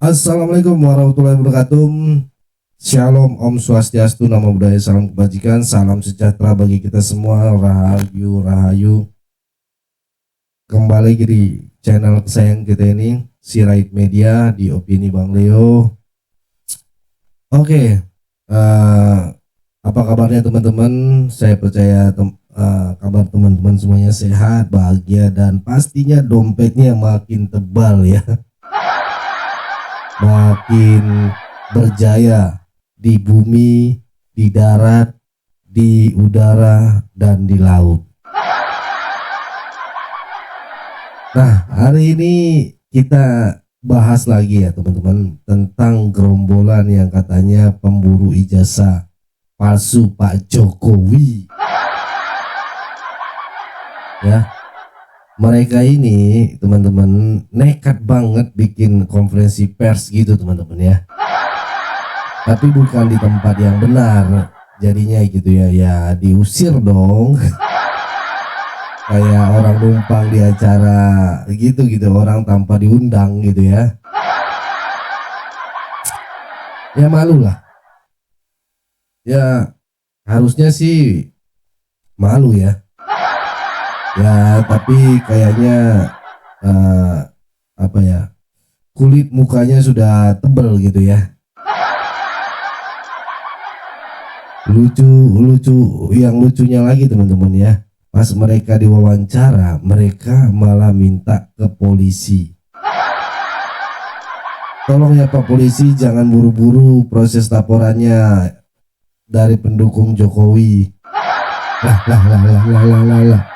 Assalamualaikum warahmatullahi wabarakatuh. Shalom, Om Swastiastu, Namo Buddhaya, salam kebajikan, salam sejahtera bagi kita semua. Rahayu, rahayu. Kembali di channel kesayangan kita ini, Sirait Media di Opini Bang Leo. Oke, apa kabarnya teman-teman? Saya percaya kabar teman-teman semuanya sehat, bahagia, dan pastinya dompetnya makin tebal ya. Makin berjaya di bumi, di darat, di udara, dan di laut. Nah, hari ini kita bahas lagi ya teman-teman tentang gerombolan yang katanya pemburu ijazah palsu Pak Jokowi. Ya. Mereka ini teman-teman nekat banget bikin konferensi pers gitu teman-teman ya. Tapi bukan di tempat yang benar. Jadinya gitu ya, ya diusir dong. Kayak orang numpang di acara gitu orang tanpa diundang gitu ya. Ya malu lah. Ya harusnya sih malu ya. Ya tapi kayaknya apa ya, kulit mukanya sudah tebel gitu ya. Lucu yang lucunya lagi teman-teman ya, pas mereka diwawancara mereka malah minta ke polisi, tolong ya Pak polisi jangan buru-buru proses laporannya dari pendukung Jokowi. Lah.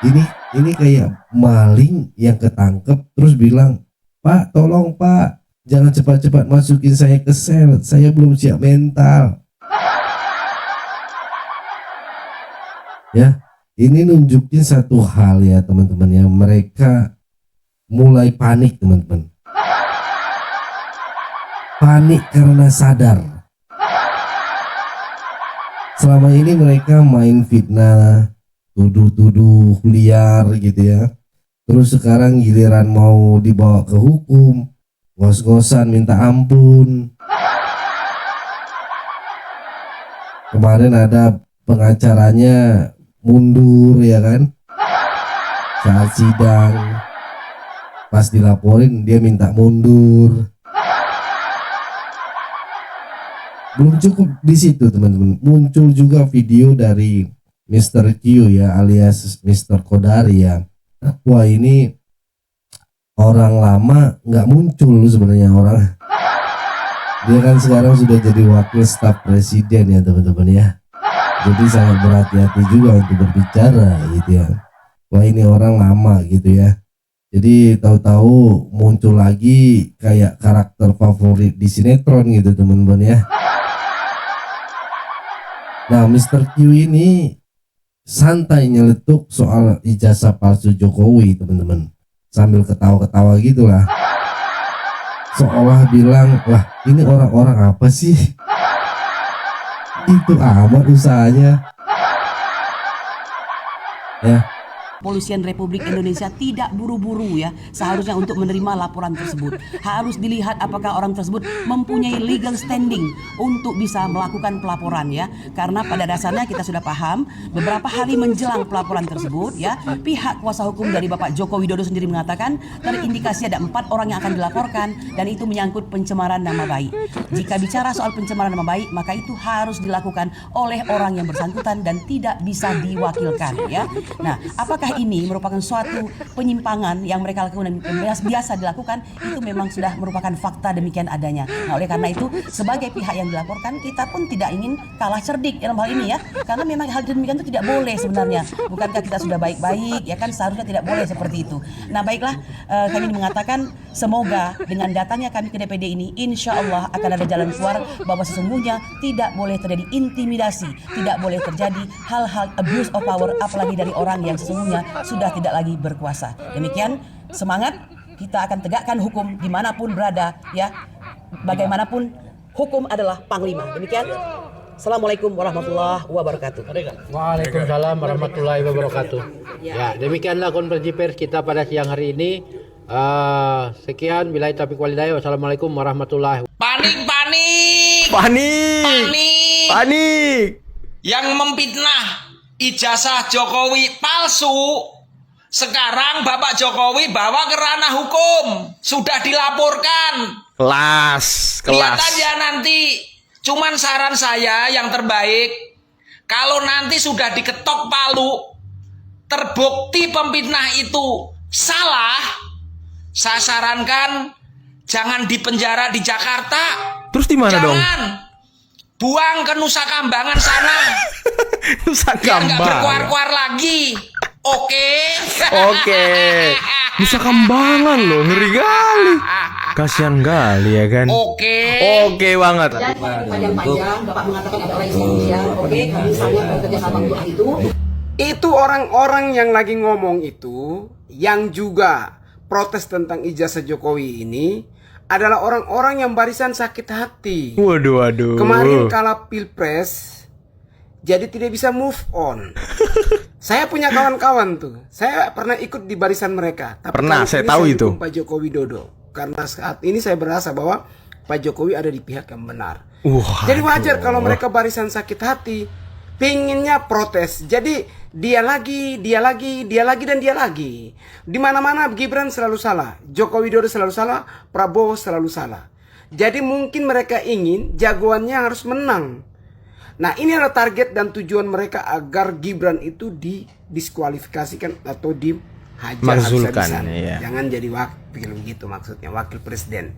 Ini kayak maling yang ketangkep terus bilang, Pak tolong Pak jangan cepat-cepat masukin saya ke sel, saya belum siap mental. Ya, ini nunjukin satu hal ya teman-teman ya, mereka mulai panik teman-teman. Panik karena sadar selama ini mereka main fitnah, tuduh-tuduh liar gitu ya. Terus sekarang giliran mau dibawa ke hukum, ngos-ngosan minta ampun. Kemarin ada pengacaranya mundur ya kan, saat sidang, pas dilaporin dia minta mundur. Belum cukup di situ teman-teman, muncul juga video dari Mr. Q ya alias Mr. Kodari ya. Wah ini orang lama nggak muncul sebenarnya orang. Dia kan sekarang sudah jadi wakil staf presiden ya teman-teman ya. Jadi sangat berhati-hati juga untuk berbicara gitu ya. Wah ini orang lama gitu ya. Jadi tahu-tahu muncul lagi kayak karakter favorit di sinetron gitu teman-teman ya. Nah Mr. Q ini santai nyeletuk soal ijazah palsu Jokowi teman-teman, sambil ketawa-ketawa gitulah, seolah bilang lah ini orang-orang apa sih, itu amat usahanya ya. Kepolisian Republik Indonesia tidak buru-buru ya seharusnya untuk menerima laporan tersebut. Harus dilihat apakah orang tersebut mempunyai legal standing untuk bisa melakukan pelaporan ya. Karena pada dasarnya kita sudah paham beberapa hari menjelang pelaporan tersebut ya, pihak kuasa hukum dari Bapak Joko Widodo sendiri mengatakan terindikasi ada 4 orang yang akan dilaporkan dan itu menyangkut pencemaran nama baik. Jika bicara soal pencemaran nama baik maka itu harus dilakukan oleh orang yang bersangkutan dan tidak bisa diwakilkan ya. Nah, apakah ini merupakan suatu penyimpangan yang mereka lakukan dan biasa dilakukan, itu memang sudah merupakan fakta demikian adanya. Nah oleh karena itu sebagai pihak yang dilaporkan kita pun tidak ingin kalah cerdik dalam hal ini ya, karena memang hal demikian itu tidak boleh sebenarnya. Bukankah kita sudah baik-baik ya kan, seharusnya tidak boleh seperti itu. Nah baiklah, kami mengatakan semoga dengan datanya kami ke DPD ini insya Allah akan ada jalan keluar, bahwa sesungguhnya tidak boleh terjadi intimidasi, tidak boleh terjadi hal-hal abuse of power apalagi dari orang yang sesungguhnya sudah tidak lagi berkuasa. Demikian, semangat, kita akan tegakkan hukum dimanapun berada ya, bagaimanapun hukum adalah panglima. Demikian, Assalamualaikum warahmatullahi wabarakatuh. Waalaikumsalam warahmatullahi wabarakatuh. Ya, demikianlah konferensi pers kita pada siang hari ini. Sekian, bila taufiq walhidayah. Wassalamualaikum warahmatullahi wabarakatuh. Panik, panik, Panik. panik. Panik. Yang memfitnah ijazah Jokowi palsu. Sekarang Bapak Jokowi bawa ke ranah hukum. Sudah dilaporkan. Kelas. Lihat aja nanti. Cuman saran saya yang terbaik. Kalau nanti sudah diketok palu. Terbukti pemfitnah itu salah. Saya sarankan jangan dipenjara di Jakarta. Terus di mana dong? Jangan. Buang ke Nusa Kambangan sana. Nusa Biar nggak Kambangan. berkuar-kuar lagi. Oke. Oke. Nusa Kambangan loh, ngeri kali. Kasihan kali ya kan. Oke. Oke banget. Panjang-panjang Bapak mengatakan ada orang Indonesia. Oke, kami sangat bekerja sama untuk itu. Itu orang-orang yang lagi ngomong itu, yang juga protes tentang ijazah Jokowi ini, adalah orang-orang yang barisan sakit hati. Waduh, waduh. Kemarin kalah pilpres, jadi tidak bisa move on. Saya punya kawan-kawan tuh, saya pernah ikut di barisan mereka. Tapi Pernah, kali saya ini tahu itu. dukung Pak Joko Widodo. Karena saat ini saya berasa bahwa Pak Jokowi ada di pihak yang benar. Jadi wajar kalau mereka barisan sakit hati, pinginnya protes. Jadi dia lagi, dan dia lagi. Di mana-mana Gibran selalu salah, Joko Widodo selalu salah, Prabowo selalu salah. Jadi mungkin mereka ingin jagoannya harus menang. Nah, ini adalah target dan tujuan mereka agar Gibran itu didiskualifikasikan atau dihajar Makzulkan, habis-habisan. iya. Jangan jadi wakil begitu maksudnya, wakil presiden.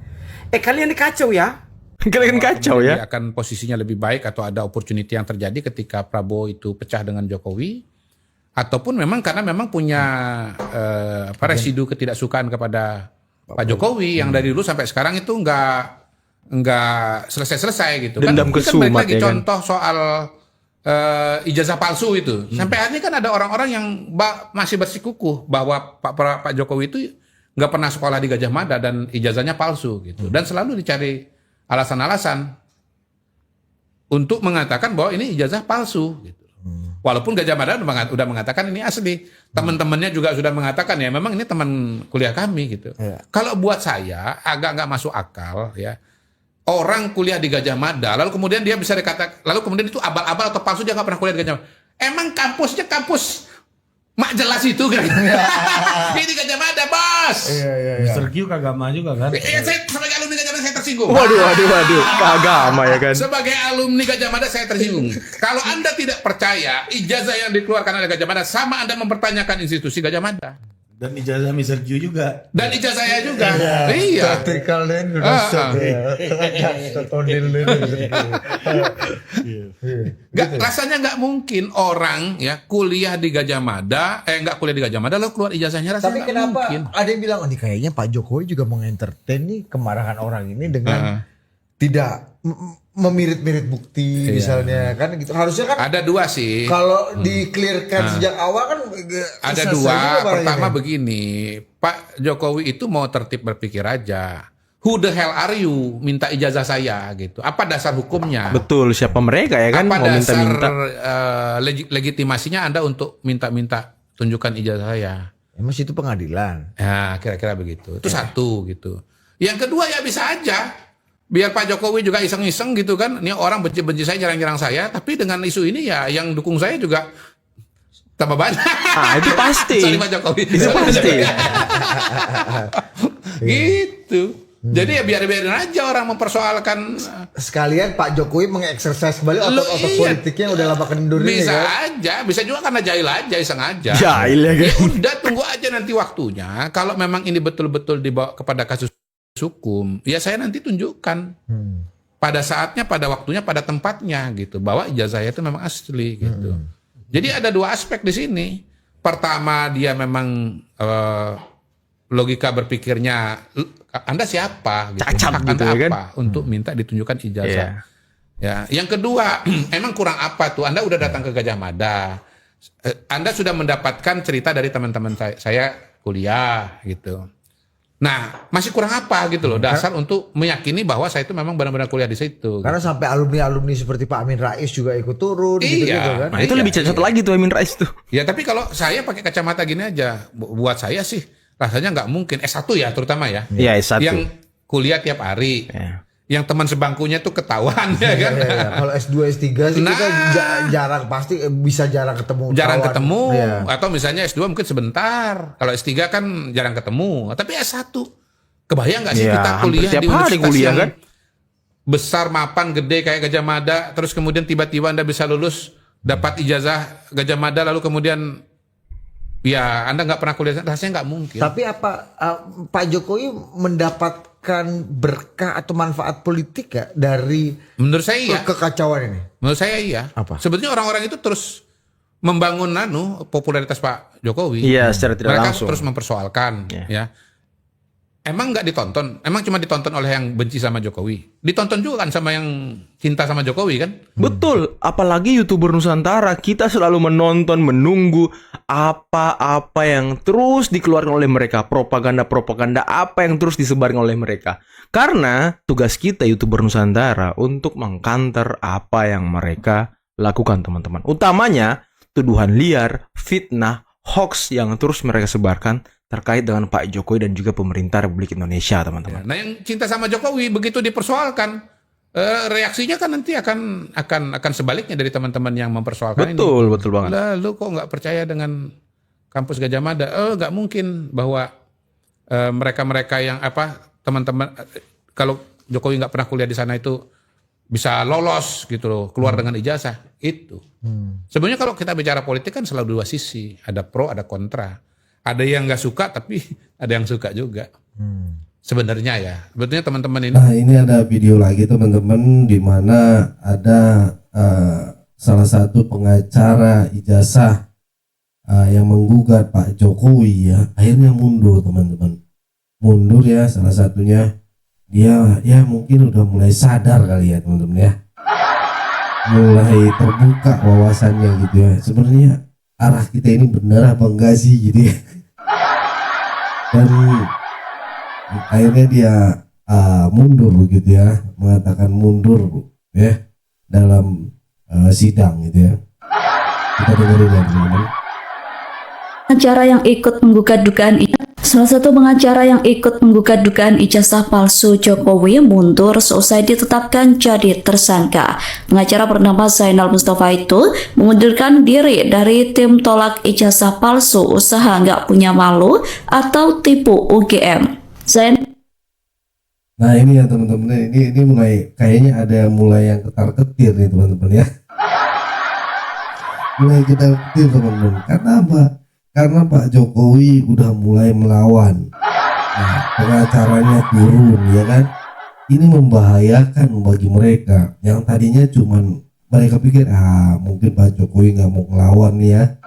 Kalian ini kacau ya. Kalian kacau Dia ya. akan posisinya lebih baik atau ada opportunity yang terjadi ketika Prabowo itu pecah dengan Jokowi, ataupun memang karena memang punya residu ketidaksukaan kepada Pak Jokowi yang dari dulu sampai sekarang itu nggak selesai-selesai gitu. Dendam Kan kesumat, balik lagi ya kan? contoh soal ijazah palsu itu. Sampai hari ini kan ada orang-orang yang masih bersikukuh bahwa Pak Jokowi itu nggak pernah sekolah di Gajah Mada dan ijazahnya palsu gitu. Dan selalu dicari alasan-alasan untuk mengatakan bahwa ini ijazah palsu gitu. Walaupun Gajah Mada udah mengatakan ini asli. Teman-temannya juga sudah mengatakan ya memang ini teman kuliah kami gitu. Kalau buat saya agak nggak masuk akal ya. Orang kuliah di Gajah Mada, lalu kemudian dia bisa dikatakan, lalu kemudian itu abal-abal atau palsu, dia nggak pernah kuliah di Gajah Mada. Emang kampusnya kampus mak jelas itu kan? Ini Gajah Mada, bos. Mr. Q kagak maju juga kan? Saya sebagai alumni Gajah Mada saya tersinggung. Waduh. Agama ya kan. Sebagai alumni Gajah Mada saya tersinggung. Kalau Anda tidak percaya ijazah yang dikeluarkan oleh Gajah Mada, sama Anda mempertanyakan institusi Gajah Mada. Dan ijazah Mr. Q juga. Dan ijazah saya juga. Iya. Rasanya nggak mungkin orang ya kuliah di Gajah Mada, nggak kuliah di Gajah Mada lalu keluar ijazahnya, rasanya Tapi nggak kenapa mungkin. ada yang bilang, oh, ini kayaknya Pak Jokowi juga mengentertain nih kemarahan orang ini dengan tidak memirit-mirit bukti misalnya kan gitu. Harusnya kan Ada dua sih. kalau di-clearkan sejak awal kan Ada selesai dua. juga barangnya. Pertama begini, Pak Jokowi itu mau tertib berpikir aja. Who the hell are you minta ijazah saya gitu? Apa dasar hukumnya? Betul, siapa mereka ya kan Apa mau dasar minta-minta. legitimasinya Anda untuk minta-minta tunjukkan ijazah saya? Emang itu pengadilan. Ya, kira-kira begitu. Itu satu gitu. Yang kedua ya bisa aja. Biar Pak Jokowi juga iseng-iseng gitu kan. Ini orang benci-benci saya, nyerang-nyerang saya. Tapi dengan isu ini ya yang dukung saya juga tambah banyak. Ah, itu pasti. Sorry Pak Jokowi. Itu pasti. Gitu. Jadi ya biarin aja orang mempersoalkan. Sekalian Pak Jokowi mengeksersis kembali otot-otot iya. politiknya yang udah lama kendur ini Bisa kan. aja. Bisa juga karena jahil aja, iseng aja. Jahil ya kan. Udah tunggu aja nanti waktunya. Kalau memang ini betul-betul dibawa kepada kasus hukum, ya saya nanti tunjukkan pada saatnya, pada waktunya, pada tempatnya gitu, bahwa ijazah saya itu memang asli gitu. Jadi ada dua aspek di sini. Pertama dia memang logika berpikirnya, Anda siapa? Gitu. Cacat Hak gitu Anda ya kan? apa untuk minta ditunjukkan ijazah? Iya. Ya, yang kedua, emang kurang apa tuh? Anda udah datang ke Gajah Mada, Anda sudah mendapatkan cerita dari teman-teman saya kuliah gitu. Nah, masih kurang apa gitu loh dasar untuk meyakini bahwa saya itu memang benar-benar kuliah di situ. Karena sampai alumni-alumni seperti Pak Amin Rais juga ikut turun Iya. gitu-gitu kan. Nah, itu lebih cacat lagi tuh Amin Rais tuh. Ya tapi kalau saya pakai kacamata gini aja, buat saya sih rasanya nggak mungkin S1 ya terutama ya. Iya, S1. Yang kuliah tiap hari. Yang teman sebangkunya tuh ketahuan ya kan. Kalau S2 S3 sih kita jarang, pasti bisa jarang ketemu. Jarang kawan. ketemu Iya. atau misalnya S2 mungkin sebentar. Kalau S3 kan jarang ketemu. Tapi S1 kebayang nggak sih Iya, kita hampir kuliah tiap di hari universitas kuliah, yang kan? besar, mapan, gede kayak Gajah Mada, terus kemudian tiba-tiba Anda bisa lulus dapat ijazah Gajah Mada, lalu kemudian ya Anda nggak pernah kuliah, rasanya nggak mungkin. Tapi apa Pak Jokowi mendapatkan berkah atau manfaat politik ya dari Menurut saya iya. kekacauan ini? Menurut saya iya. Apa? Sebetulnya orang-orang itu terus membangun popularitas Pak Jokowi. Iya, secara tidak Mereka langsung. terus mempersoalkan ya. Emang nggak ditonton? Emang cuma ditonton oleh yang benci sama Jokowi? Ditonton juga kan sama yang cinta sama Jokowi kan? Betul, apalagi YouTuber Nusantara, kita selalu menonton, menunggu apa-apa yang terus dikeluarkan oleh mereka, propaganda-propaganda apa yang terus disebarkan oleh mereka. Karena tugas kita YouTuber Nusantara untuk mengcounter apa yang mereka lakukan, teman-teman. Utamanya tuduhan liar, fitnah, hoax yang terus mereka sebarkan terkait dengan Pak Jokowi dan juga pemerintah Republik Indonesia, teman-teman. Nah, yang cinta sama Jokowi begitu dipersoalkan, reaksinya kan nanti akan sebaliknya dari teman-teman yang mempersoalkan ini. Betul banget. Lalu kok nggak percaya dengan kampus Gajah Mada? Nggak mungkin bahwa mereka-mereka yang teman-teman kalau Jokowi nggak pernah kuliah di sana itu bisa lolos gitu loh, keluar dengan ijazah itu. Sebenarnya kalau kita bicara politik kan selalu dua sisi, ada pro, ada kontra. Ada yang nggak suka tapi ada yang suka juga. Sebenarnya ya, sebetulnya teman-teman ini. Nah, ini ada video lagi teman-teman di mana ada salah satu pengacara ijazah yang menggugat Pak Jokowi ya, akhirnya mundur teman-teman. Mundur ya, salah satunya dia ya mungkin udah mulai sadar kali ya teman-teman ya. Mulai terbuka wawasannya gitu ya. Sebenarnya arah kita ini benar apa enggak sih gitu ya. Dan akhirnya dia mundur begitu ya, mengatakan mundur ya dalam sidang gitu ya. Kita dengerin ya teman-teman. Pengacara yang ikut menggugat dugaan Salah satu pengacara yang ikut menggugat dugaan ijazah palsu Jokowi mundur seusai ditetapkan jadi tersangka. Pengacara bernama Zainal Mustafa itu mengundurkan diri dari tim tolak ijazah palsu usaha nggak punya malu atau tipu UGM. Nah ini ya teman-teman, ini mulai kayaknya ada mulai yang ketar-ketir nih teman-teman ya. Mulai ketar-ketir teman-teman. Karena apa? Karena Pak Jokowi udah mulai melawan. Nah, pengacaranya turun ya kan. Ini membahayakan bagi mereka yang tadinya cuman mereka pikir mungkin Pak Jokowi nggak mau ngelawan nih ya,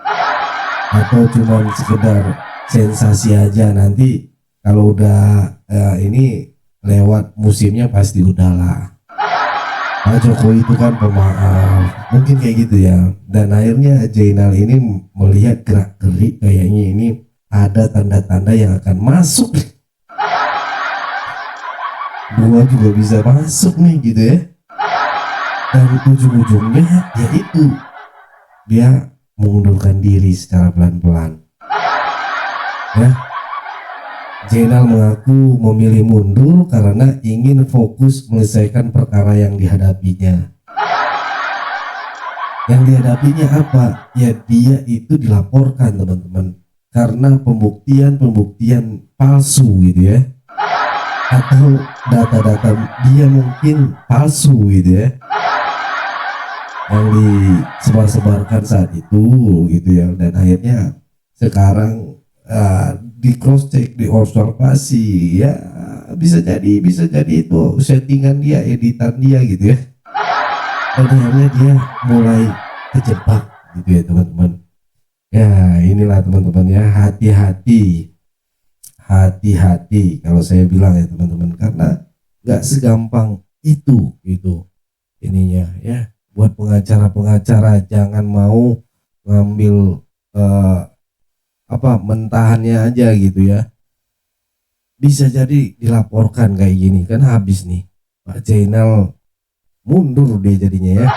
atau cuman sekedar sensasi aja, nanti kalau udah ini lewat musimnya pasti udahlah. Pak Jokowi itu kan pemaaf, mungkin kayak gitu ya. Dan akhirnya Zainal ini melihat gerak-gerik kayaknya ini ada tanda-tanda yang akan masuk. Gua juga bisa masuk nih gitu ya. Dan ujung-ujungnya yaitu dia mengundurkan diri secara pelan-pelan. Ya. Zainal mengaku memilih mundur karena ingin fokus menyelesaikan perkara yang dihadapinya. Yang dihadapinya apa? Ya dia itu dilaporkan teman-teman karena pembuktian palsu gitu ya. Atau data-data dia mungkin palsu gitu ya. Yang disebar-sebarkan saat itu gitu ya. Dan akhirnya sekarang di cross check, diobservasi ya, bisa jadi itu settingan dia, editan dia gitu ya. Dan akhirnya dia mulai kejebak gitu ya teman-teman. Ya inilah teman-teman ya, hati-hati kalau saya bilang ya teman-teman, karena nggak segampang itu ininya ya. Buat pengacara-pengacara jangan mau ngambil mentahannya aja gitu ya. Bisa jadi dilaporkan kayak gini kan habis nih Pak Zainal, mundur dia jadinya ya.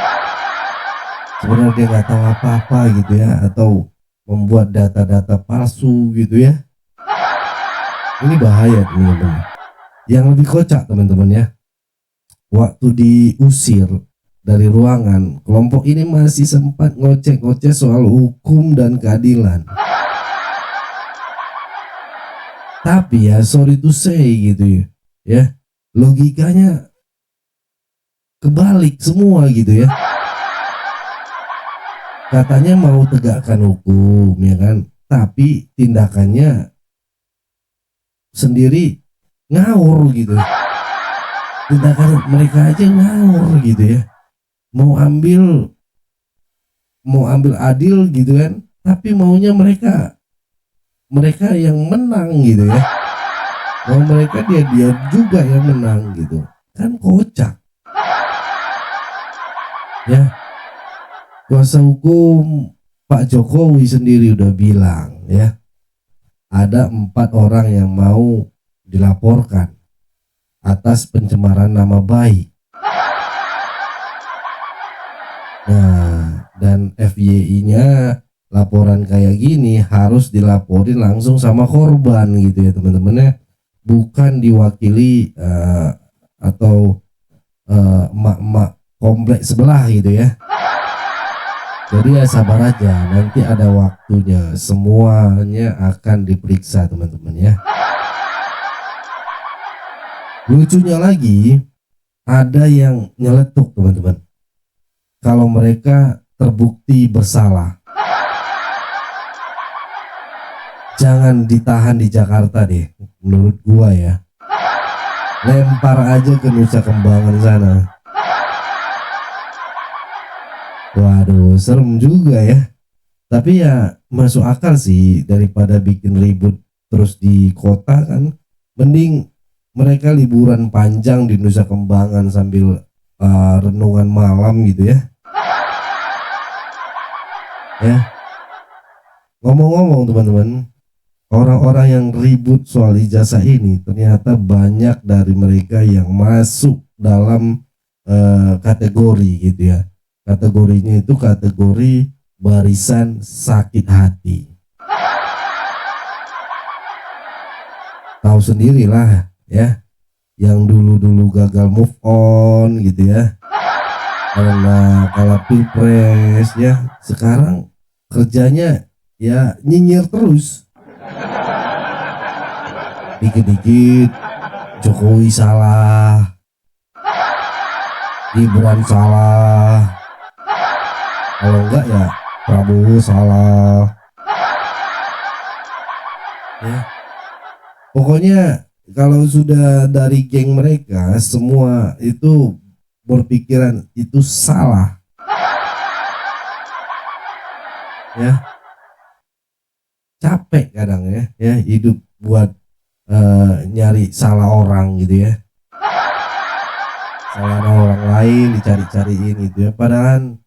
Sebenarnya dia nggak tahu apa-apa gitu ya, atau membuat data-data palsu gitu ya. Ini bahaya teman-teman. Yang lebih kocak teman-teman ya, waktu diusir dari ruangan, kelompok ini masih sempat ngoceh-ngoceh soal hukum dan keadilan. Tapi ya sorry to say gitu ya, logikanya kebalik semua gitu ya. Katanya mau tegakkan hukum ya kan, tapi tindakannya sendiri ngawur gitu. Tindakan mereka aja ngawur gitu ya. Mau ambil adil gitu kan, tapi maunya mereka yang menang gitu ya. Mau mereka dia juga yang menang gitu. Kan kocak. Ya. Kuasa hukum Pak Jokowi sendiri udah bilang ya, ada 4 orang yang mau dilaporkan atas pencemaran nama baik. Nah, dan FYI-nya laporan kayak gini harus dilaporin langsung sama korban gitu ya teman-teman ya, bukan diwakili atau emak-emak komplek sebelah gitu ya. Jadi ya sabar aja, nanti ada waktunya semuanya akan diperiksa teman-teman ya. Lucunya lagi, ada yang nyeletuk teman-teman, kalau mereka terbukti bersalah, jangan ditahan di Jakarta deh, menurut gua ya. Lempar aja ke Nusa Kambangan sana. Waduh, serem juga ya. Tapi ya masuk akal sih, daripada bikin ribut terus di kota kan, mending mereka liburan panjang di Nusa Kambangan sambil renungan malam gitu ya. Ya. Ngomong-ngomong teman-teman, orang-orang yang ribut soal ijazah ini ternyata banyak dari mereka yang masuk dalam kategori gitu ya. Kategorinya itu kategori barisan sakit hati. Tahu sendirilah ya, yang dulu-dulu gagal move on gitu ya, karena kalah pilpres ya, sekarang kerjanya ya nyinyir terus. Dikit-dikit Jokowi salah, Gibran salah, kalau enggak ya Prabowo salah ya. Pokoknya kalau sudah dari geng mereka semua itu berpikiran itu salah ya. Capek kadang ya hidup buat nyari salah orang gitu ya, salah orang lain dicari-cariin gitu ya. Padahal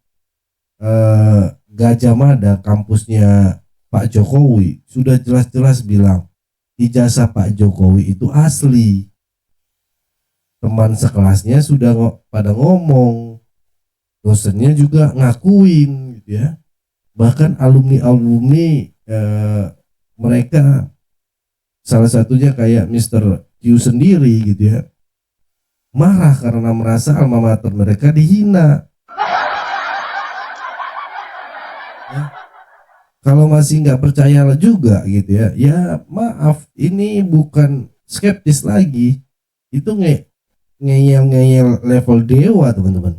Gajah Mada kampusnya Pak Jokowi sudah jelas-jelas bilang ijazah Pak Jokowi itu asli. Teman sekelasnya sudah pada ngomong, dosennya juga ngakuin gitu ya. Bahkan alumni mereka, salah satunya kayak Mr. Q sendiri gitu ya, marah karena merasa alma mater mereka dihina. Ya. Kalau masih nggak percaya juga gitu ya, ya maaf, ini bukan skeptis lagi, itu ngeyel level dewa teman-teman.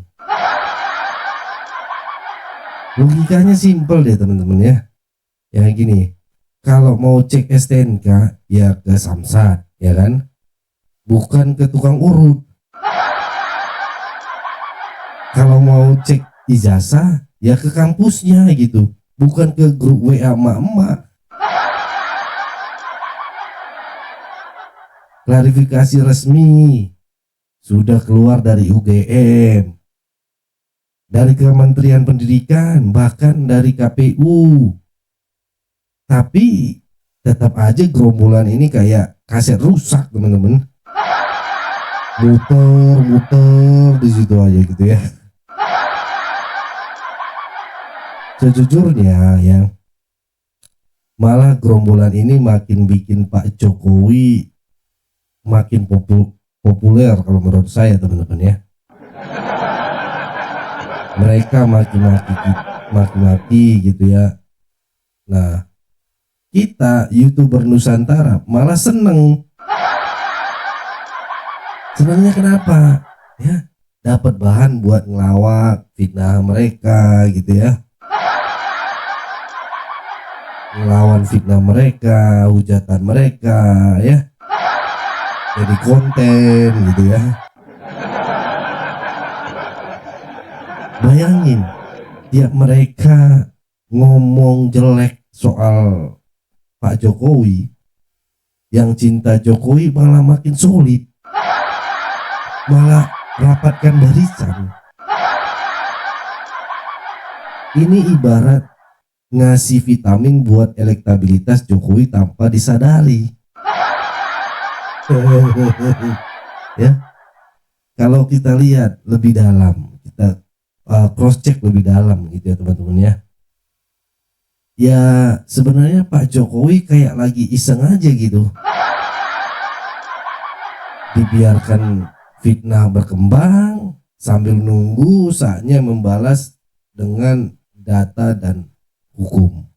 Logikanya simple deh teman-teman ya. Ya gini, kalau mau cek STNK ya ke Samsat ya kan, bukan ke tukang urut. Kalau mau cek ijazah ya ke kampusnya gitu, bukan ke grup WA emak-emak. Klarifikasi resmi sudah keluar dari UGM, dari Kementerian Pendidikan, bahkan dari KPU. Tapi tetap aja gerombolan ini kayak kaset rusak teman-teman, muter di situ aja gitu ya. Sejujurnya ya, malah gerombolan ini makin bikin Pak Jokowi makin populer kalau menurut saya teman-teman ya. Mereka maki-maki gitu ya. Nah, kita YouTuber Nusantara malah seneng. Senangnya kenapa? Ya, dapat bahan buat ngelawak, fitnah mereka gitu ya. Ngelawan fitnah mereka, hujatan mereka ya. Jadi konten gitu ya. Bayangin, tiap mereka ngomong jelek soal Pak Jokowi, yang cinta Jokowi malah makin solid, malah rapatkan barisan. Ini ibarat ngasih vitamin buat elektabilitas Jokowi tanpa disadari. Ya, kalau kita lihat lebih dalam, kita cross check lebih dalam gitu ya teman-teman ya. Ya sebenarnya Pak Jokowi kayak lagi iseng aja gitu. Dibiarkan fitnah berkembang sambil nunggu saatnya membalas dengan data dan hukum.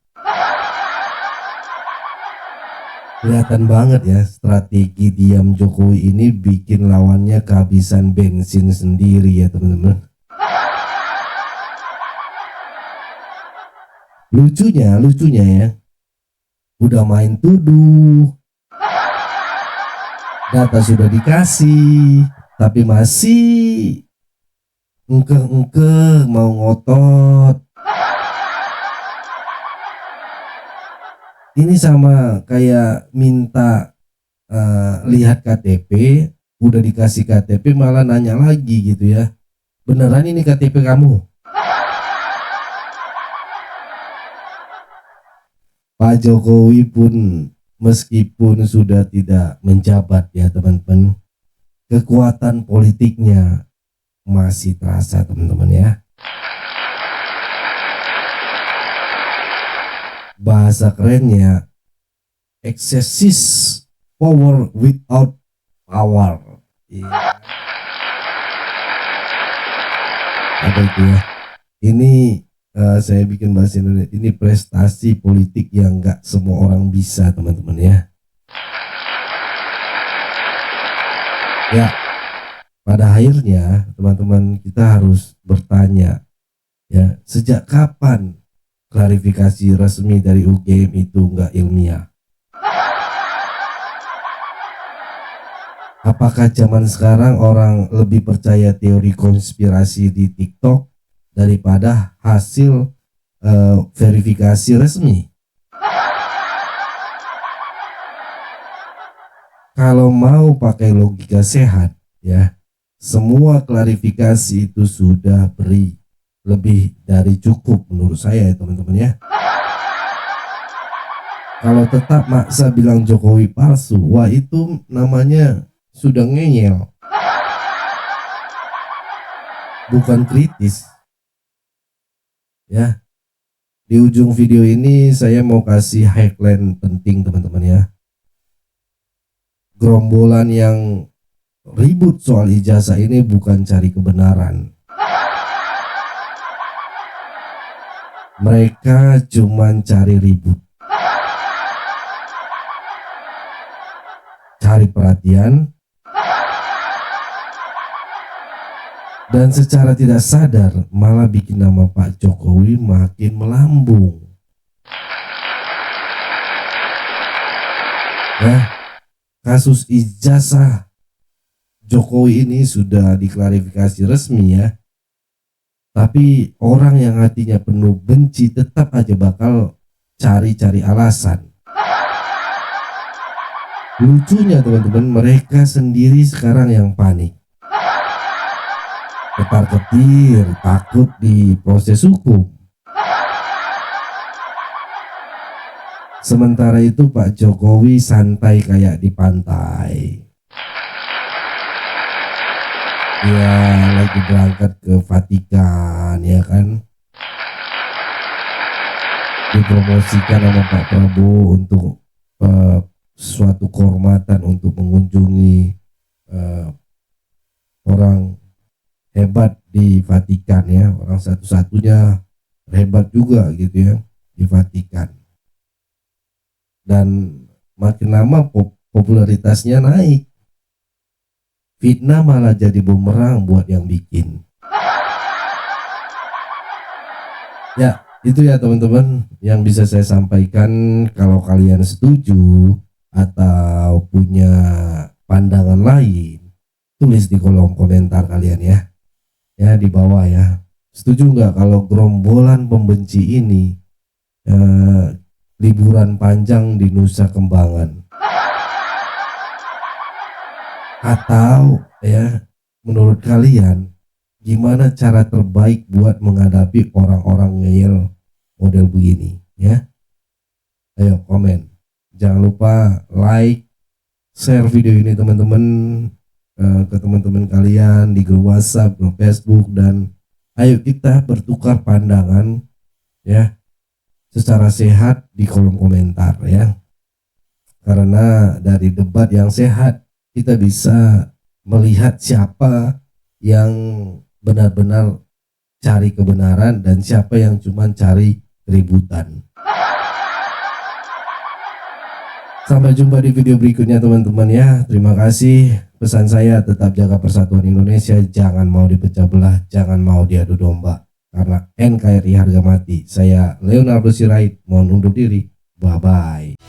Kelihatan banget ya strategi diam Jokowi ini bikin lawannya kehabisan bensin sendiri ya teman-teman. Lucunya ya, udah main tuduh, data sudah dikasih, tapi masih engkeh mau ngotot. Ini sama kayak minta lihat KTP, udah dikasih KTP malah nanya lagi gitu ya, beneran ini KTP kamu? Pak Jokowi pun meskipun sudah tidak menjabat ya teman-teman, kekuatan politiknya masih terasa teman-teman ya. Bahasa kerennya excessive power without power. Ya. Apa itu ya? Ini saya bikin bahasa Indonesia, ini prestasi politik yang nggak semua orang bisa teman-teman ya. Ya, pada akhirnya teman-teman kita harus bertanya ya, sejak kapan klarifikasi resmi dari UGM itu nggak ilmiah? Apakah zaman sekarang orang lebih percaya teori konspirasi di TikTok daripada hasil verifikasi resmi? Kalau mau pakai logika sehat ya, semua klarifikasi itu sudah beri lebih dari cukup menurut saya ya teman-teman ya. Kalau tetap maksa bilang Jokowi palsu, wah itu namanya sudah ngeyel, bukan kritis ya. Di ujung video ini saya mau kasih headline penting teman-teman ya. Gerombolan yang ribut soal ijazah ini bukan cari kebenaran. Mereka cuman cari ribut, cari perhatian, dan secara tidak sadar malah bikin nama Pak Jokowi makin melambung. Ya, kasus ijazah Jokowi ini sudah diklarifikasi resmi ya. Tapi orang yang hatinya penuh benci tetap aja bakal cari-cari alasan. Lucunya teman-teman, mereka sendiri sekarang yang panik, ketar-ketir, takut diproses hukum. Sementara itu Pak Jokowi santai kayak di pantai. Ya lagi berangkat ke Vatikan ya kan, dipromosikan sama Pak Prabowo untuk suatu kehormatan untuk mengunjungi orang hebat di Vatikan ya, orang satu-satunya hebat juga gitu ya di Vatikan. Dan makin lama popularitasnya naik. Fitnah malah jadi bumerang buat yang bikin. Ya, itu ya teman-teman yang bisa saya sampaikan. Kalau kalian setuju atau punya pandangan lain, tulis di kolom komentar kalian ya. Ya, di bawah ya. Setuju nggak kalau gerombolan pembenci ini liburan panjang di Nusa Kembangan? Atau ya, menurut kalian gimana cara terbaik buat menghadapi orang-orang ngeyel model begini ya? Ayo komen. Jangan lupa like, share video ini teman-teman ke teman-teman kalian di grup WhatsApp, grup Facebook, dan ayo kita bertukar pandangan ya secara sehat di kolom komentar ya. Karena dari debat yang sehat kita bisa melihat siapa yang benar-benar cari kebenaran dan siapa yang cuma cari keributan. Sampai jumpa di video berikutnya teman-teman ya. Terima kasih. Pesan saya tetap jaga persatuan Indonesia, jangan mau dipecah belah, jangan mau diadu domba. Karena NKRI harga mati. Saya Leonardo Sirait, mohon undur diri. Bye-bye.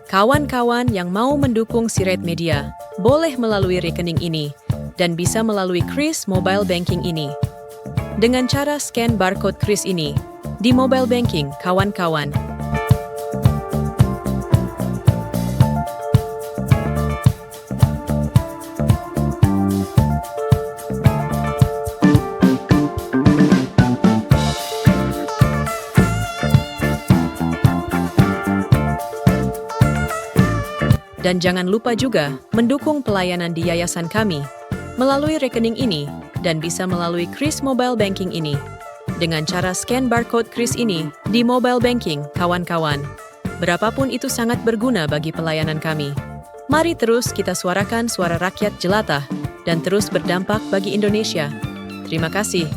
Kawan-kawan yang mau mendukung Sirait Media, boleh melalui rekening ini dan bisa melalui Kris Mobile Banking ini. Dengan cara scan barcode Kris ini di mobile banking, kawan-kawan. Dan jangan lupa juga mendukung pelayanan di yayasan kami melalui rekening ini dan bisa melalui Kris Mobile Banking ini dengan cara scan barcode Kris ini di mobile banking, kawan-kawan. Berapapun itu sangat berguna bagi pelayanan kami. Mari terus kita suarakan suara rakyat jelata dan terus berdampak bagi Indonesia. Terima kasih.